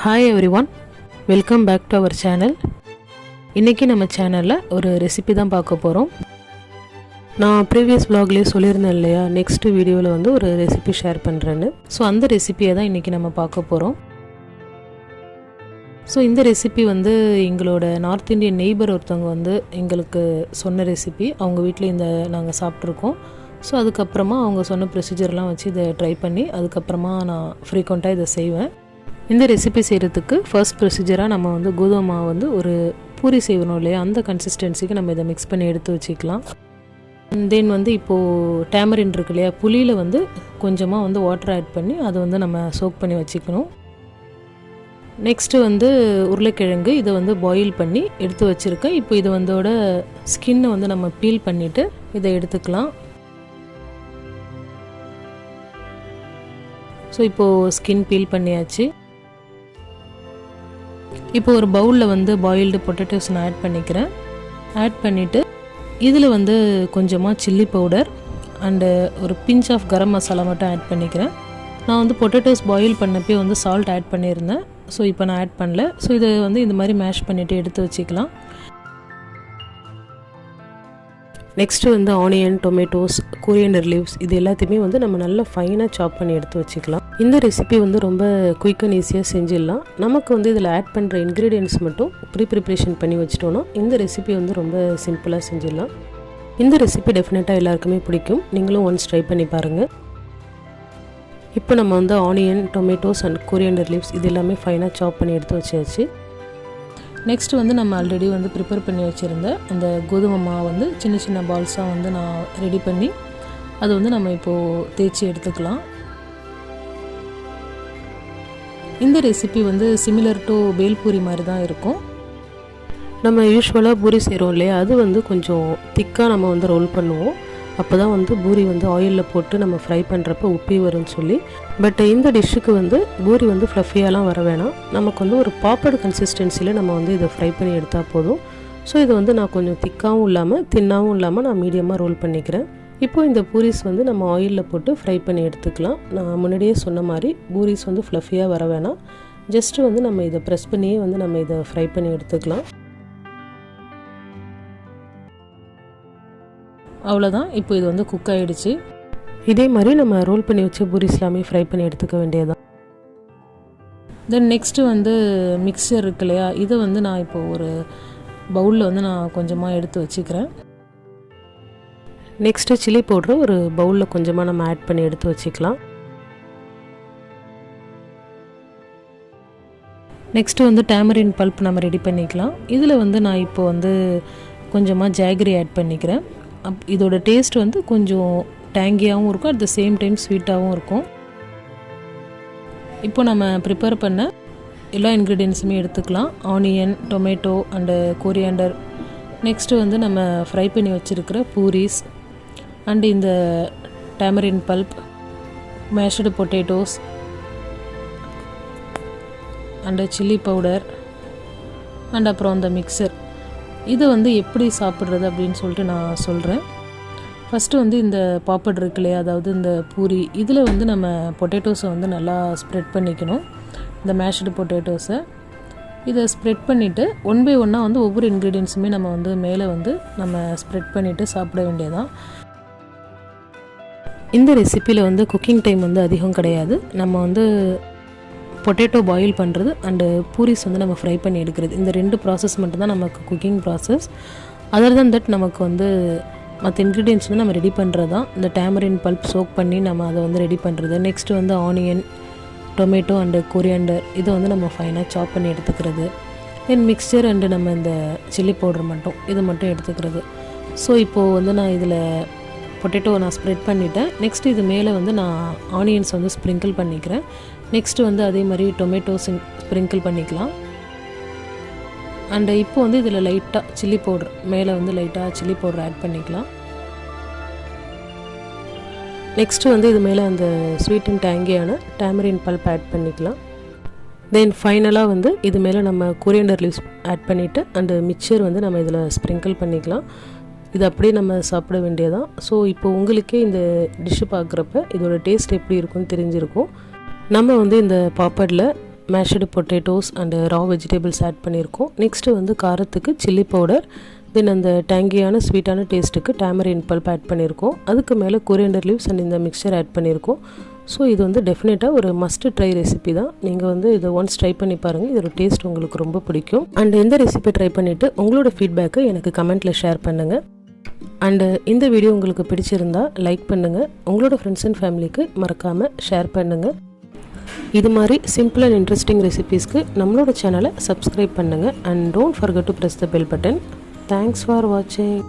Hi everyone, welcome back to our channel. இன்னைக்கு நம்ம சேனல்ல ஒரு ரெசிபி தான் பார்க்க போறோம். நான் previous vlogலயே சொல்லிருந்தேன் இல்லையா, next வீடியோல வந்து ஒரு ரெசிபி ஷேர் பண்றேன்னு. சோ அந்த ரெசிபியை தான் இன்னைக்கு நம்ம பார்க்க போறோம். சோ இந்த ரெசிபி வந்து எங்களோட நார்த் இந்தியன் நெய்பர் ஒருத்தவங்க வந்து எங்களுக்கு சொன்ன ரெசிபி. அவங்க வீட்ல இந்த நாங்க சாப்பிட்டுருக்கோம். சோ அதுக்கு அப்புறமா அவங்க சொன்ன ப்ரொசீஜர்லாம் வச்சு இத ட்ரை பண்ணி அதுக்கு அப்புறமா நான் ஃப்ரீக்வெண்டா இத செய்வேன். இந்த ரெசிபி செய்கிறதுக்கு ஃபர்ஸ்ட் ப்ரொசீஜராக நம்ம வந்து கோதுமை மாவு வந்து ஒரு பூரி செய்யணும் இல்லையா, அந்த கன்சிஸ்டன்சிக்கு நம்ம இதை மிக்ஸ் பண்ணி எடுத்து வச்சுக்கலாம். தென் வந்து இப்போது டேமரின் இருக்கு இல்லையா, புளியில் வந்து கொஞ்சமாக வந்து வாட்டர் ஆட் பண்ணி அதை வந்து நம்ம சோக் பண்ணி வச்சுக்கணும். நெக்ஸ்ட்டு வந்து உருளைக்கிழங்கு இதை வந்து பாயில் பண்ணி எடுத்து வச்சுருக்கேன். இப்போ இது வந்தோட ஸ்கின்னை வந்து நம்ம பீல் பண்ணிவிட்டு இதை எடுத்துக்கலாம். ஸோ இப்போது ஸ்கின் பீல் பண்ணியாச்சு. இப்போ ஒரு பவுலில் வந்து பாயில்டு பொட்டேட்டோஸ் நான் ஆட் பண்ணிக்கிறேன். ஆட் பண்ணிவிட்டு இதில் வந்து கொஞ்சமாக சில்லி பவுடர் அண்டு ஒரு பிஞ்ச் ஆஃப் கரம் மசாலா மட்டும் ஆட் பண்ணிக்கிறேன். நான் வந்து பொட்டேட்டோஸ் பாயில் பண்ணப்பே வந்து சால்ட் ஆட் பண்ணியிருந்தேன். ஸோ இப்போ நான் ஆட் பண்ணல. ஸோ இதை வந்து இந்த மாதிரி மேஷ் பண்ணிவிட்டு எடுத்து வச்சுக்கலாம். நெக்ஸ்ட்டு வந்து ஆனியன், டொமேட்டோஸ், கொரியண்டர் லீவ்ஸ் இது எல்லாத்தையுமே வந்து நம்ம நல்லா ஃபைனாக சாப் பண்ணி எடுத்து வச்சுக்கலாம். இந்த ரெசிபி வந்து ரொம்ப குயிக் அண்ட் ஈஸியாக செஞ்சிடலாம். நமக்கு வந்து இதில் ஆட் பண்ணுற இன்க்ரீடியன்ட்ஸ் மட்டும் ப்ரிப்ரேஷன் பண்ணி வச்சுட்டோன்னா இந்த ரெசிபி வந்து ரொம்ப சிம்பிளாக செஞ்சிடலாம். இந்த ரெசிபி டெஃபினட்டாக எல்லாருக்குமே பிடிக்கும். நீங்களும் ஒன்ஸ் ட்ரை பண்ணி பாருங்கள். இப்போ நம்ம வந்து onion, tomatoes and coriander leaves இது எல்லாமே ஃபைனாக சாப் பண்ணி எடுத்து வச்சாச்சு. நெக்ஸ்ட் வந்து நம்ம ஆல்ரெடி வந்து ப்ரிப்பேர் பண்ணி வச்சுருந்த அந்த கோதுமை மாவு வந்து சின்ன சின்ன பால்ஸாக வந்து நான் ரெடி பண்ணி அது வந்து நம்ம இப்போது தேய்ச்சி எடுத்துக்கலாம். இந்த ரெசிபி வந்து சிமிலர் டு பேல்பூரி மாதிரி தான் இருக்கும். நம்ம யூஸ்வலாக பூரி செய்கிறோம் இல்லையா, அது வந்து கொஞ்சம் திக்காக நம்ம வந்து ரோல் பண்ணுவோம். அப்போ தான் வந்து பூரி வந்து ஆயிலில் போட்டு நம்ம ஃப்ரை பண்ணுறப்ப உப்பி வரும்னு சொல்லி. பட் இந்த டிஷ்ஷுக்கு வந்து பூரி வந்து ஃப்ளஃபியாலாம் வர வேணாம். நமக்கு வந்து ஒரு பாப்பட் கன்சிஸ்டன்சியில் நம்ம வந்து இதை ஃப்ரை பண்ணி எடுத்தால் போதும். ஸோ இது வந்து நான் கொஞ்சம் திக்காகவும் இல்லாமல் தின்னாகவும் இல்லாமல் நான் மீடியமாக ரோல் பண்ணிக்கிறேன். இப்போ இந்த பூரிஸ் வந்து நம்ம ஆயிலில் போட்டு ஃப்ரை பண்ணி எடுத்துக்கலாம். நான் முன்னாடியே சொன்ன மாதிரி பூரிஸ் வந்து ஃப்ளஃபியாக வர வேணாம். ஜஸ்ட்டு வந்து நம்ம இதை ப்ரெஸ் பண்ணியே வந்து நம்ம இதை ஃப்ரை பண்ணி எடுத்துக்கலாம். அவ்வளோதான். இப்போ இது வந்து குக் ஆகிடுச்சு. இதே மாதிரி நம்ம ரோல் பண்ணி வச்சு பூரிஸ் எல்லாமே ஃப்ரை பண்ணி எடுத்துக்க வேண்டியதுதான். தென் நெக்ஸ்ட்டு வந்து மிக்சர் இருக்கு இல்லையா, இதை வந்து நான் இப்போ ஒரு பவுலில் வந்து நான் கொஞ்சமாக எடுத்து வச்சுக்கிறேன். நெக்ஸ்ட்டு சில்லி பவுட்ரு ஒரு பவுலில் கொஞ்சமாக நம்ம ஆட் பண்ணி எடுத்து வச்சுக்கலாம். நெக்ஸ்ட்டு வந்து டேமரின் பல்ப் நம்ம ரெடி பண்ணிக்கலாம். இதில் வந்து நான் இப்போ வந்து கொஞ்சமாக ஜாகரி ஆட் பண்ணிக்கிறேன். இதோட டேஸ்ட் வந்து கொஞ்சம் டேங்கியாகவும் இருக்கும், அட் த சேம் டைம் ஸ்வீட்டாகவும் இருக்கும். இப்போ நம்ம ப்ரிப்பேர் பண்ண எல்லா இன்க்ரீடியன்ஸுமே எடுத்துக்கலாம். Onion, tomato and coriander, next வந்து நம்ம ஃப்ரை பண்ணி வச்சுருக்கிற பூரிஸ் அண்டு இந்த tamarin bulb, mashed potatoes and chilli powder and அப்புறம் அந்த மிக்சர். இதை வந்து எப்படி சாப்பிட்றது அப்படின்னு சொல்லிட்டு நான் சொல்கிறேன். ஃபஸ்ட்டு வந்து இந்த பாப்பட் இருக்கு இல்லையா, அதாவது இந்த பூரி, இதில் வந்து நம்ம பொட்டேட்டோஸை வந்து நல்லா ஸ்ப்ரெட் பண்ணிக்கணும். இந்த மேஷ்டு பொட்டேட்டோஸை இதை ஸ்ப்ரெட் பண்ணிவிட்டு ஒன் பை ஒன்னாக வந்து ஒவ்வொரு இன்க்ரீடியன்ஸுமே நம்ம வந்து மேலே வந்து நம்ம ஸ்ப்ரெட் பண்ணிவிட்டு சாப்பிட வேண்டியதான். இந்த ரெசிப்பியில் வந்து குக்கிங் டைம் வந்து அதிகம் கிடையாது. நம்ம வந்து பொட்டேட்டோ பாயில் பண்ணுறது அண்டு பூரிஸ் வந்து நம்ம ஃப்ரை பண்ணி எடுக்கிறது, இந்த ரெண்டு ப்ராசஸ் மட்டும்தான் நமக்கு cooking process. Other than that நமக்கு வந்து மற்ற இன்க்ரீடியன்ஸ் வந்து நம்ம ரெடி பண்ணுறது தான். இந்த டேமரின் பல்ப் சோக் பண்ணி நம்ம அதை வந்து ரெடி பண்ணுறது. நெக்ஸ்ட்டு வந்து ஆனியன், டொமேட்டோ அண்டு கொரியாண்டர் இதை வந்து நம்ம ஃபைனாக சாப் பண்ணி எடுத்துக்கிறது. தென் மிக்சர் அண்டு நம்ம இந்த சில்லி பவுடர் மட்டும் இது மட்டும் எடுத்துக்கிறது. ஸோ இப்போது வந்து நான் இதில் பொட்டேட்டோ நான் ஸ்ப்ரெட் பண்ணிவிட்டேன். நெக்ஸ்ட்டு இது மேலே வந்து நான் ஆனியன்ஸ் வந்து ஸ்ப்ரிங்கிள் பண்ணிக்கிறேன். நெக்ஸ்ட்டு வந்து அதே மாதிரி டொமேட்டோஸ் ஸ்ப்ரிங்கிள் பண்ணிக்கலாம். அண்டு இப்போ வந்து இதில் லைட்டாக சில்லி பவுடர் மேலே வந்து லைட்டாக சில்லி பவுடர் ஆட் பண்ணிக்கலாம். நெக்ஸ்ட்டு வந்து இது மேலே அந்த ஸ்வீட் அண்ட் டேங்கியான டேமரின் பல்ப் ஆட் பண்ணிக்கலாம். தென் ஃபைனலாக வந்து இது மேலே நம்ம கொரியண்டர் லீவ்ஸ் ஆட் பண்ணிவிட்டு அண்டு மிக்சர் வந்து நம்ம இதில் ஸ்ப்ரிங்கிள் பண்ணிக்கலாம். இது அப்படியே நம்ம சாப்பிட வேண்டியதான். ஸோ இப்போ உங்களுக்கே இந்த டிஷ்ஷு பார்க்குறப்ப இதோட டேஸ்ட் எப்படி இருக்குன்னு தெரிஞ்சிருக்கும். நம்ம வந்து இந்த பாப்படில் mashed potatoes and raw vegetables add பண்ணியிருக்கோம். நெக்ஸ்ட்டு வந்து காரத்துக்கு சில்லி பவுடர், தென் அந்த டேங்கியான ஸ்வீட்டான டேஸ்ட்டுக்கு டேமரின் பல்ப் ஆட் பண்ணியிருக்கோம். அதுக்கு மேலே கொரியண்டர் லீவ்ஸ் அண்ட் இந்த மிக்சர் ஆட் பண்ணியிருக்கோம். ஸோ இது வந்து டெஃபினட்டாக ஒரு மஸ்ட் ட்ரை ரெசிபி தான். நீங்கள் வந்து இதை ஒன்ஸ் ட்ரை பண்ணி பாருங்கள், இதோட டேஸ்ட் உங்களுக்கு ரொம்ப பிடிக்கும். அண்ட் இந்த ரெசிபி ட்ரை பண்ணிவிட்டு உங்களோட ஃபீட்பேக்கை எனக்கு கமெண்ட்டில் ஷேர் பண்ணுங்கள். அண்டு இந்த வீடியோ உங்களுக்கு பிடிச்சிருந்தா லைக் பண்ணுங்கள், உங்களோட ஃப்ரெண்ட்ஸ் அண்ட் ஃபேமிலிக்கு மறக்காமல் ஷேர் பண்ணுங்கள். இது மாதிரி சிம்பிள் அண்ட் இன்ட்ரெஸ்டிங் ரெசிபீஸ்க்கு நம்மளோட சேனலை சப்ஸ்கிரைப் பண்ணுங்கள். And don't forget to press the bell button. Thanks for வாட்சிங்.